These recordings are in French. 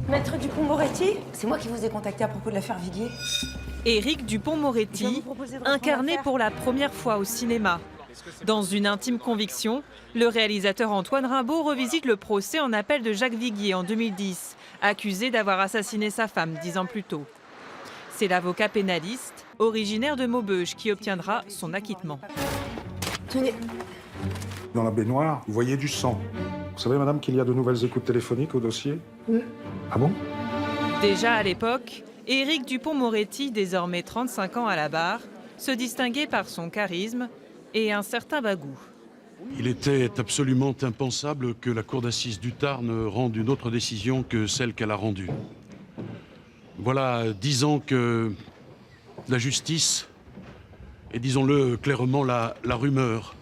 Maître Dupond-Moretti, c'est moi qui vous ai contacté à propos de l'affaire Viguier. Éric Dupond-Moretti, incarné pour la première fois au cinéma. Dans une intime conviction, le réalisateur Antoine Rimbaud revisite le procès en appel de Jacques Viguier en 2010, accusé d'avoir assassiné sa femme 10 ans plus tôt. C'est l'avocat pénaliste, originaire de Maubeuge, qui obtiendra son acquittement. Tenez. Dans la baignoire, vous voyez du sang. Vous savez, madame, qu'il y a de nouvelles écoutes téléphoniques au dossier? Ah bon? Déjà à l'époque, Éric Dupond-Moretti, désormais 35 ans à la barre, se distinguait par son charisme et un certain bagou. Il était absolument impensable que la cour d'assises du Tarn rende une autre décision que celle qu'elle a rendue. Voilà 10 ans que la justice, et disons-le clairement, la rumeur,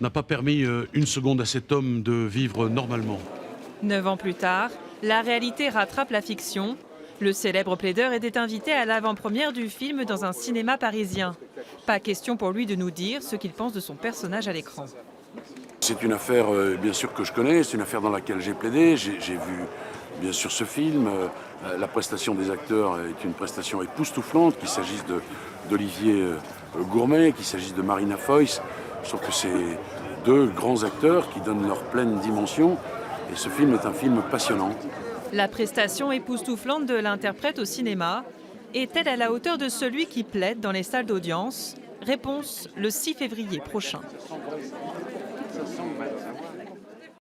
n'a pas permis une seconde à cet homme de vivre normalement. 9 ans plus tard, la réalité rattrape la fiction. Le célèbre plaideur était invité à l'avant-première du film dans un cinéma parisien. Pas question pour lui de nous dire ce qu'il pense de son personnage à l'écran. C'est une affaire, bien sûr, que je connais, c'est une affaire dans laquelle j'ai plaidé. J'ai vu, bien sûr, ce film. La prestation des acteurs est une prestation époustouflante, qu'il s'agisse d'Olivier Gourmet, qu'il s'agisse de Marina Foïs. Je trouve que c'est deux grands acteurs qui donnent leur pleine dimension. Et ce film est un film passionnant. La prestation époustouflante de l'interprète au cinéma est-elle à la hauteur de celui qui plaide dans les salles d'audience? Réponse le 6 février prochain.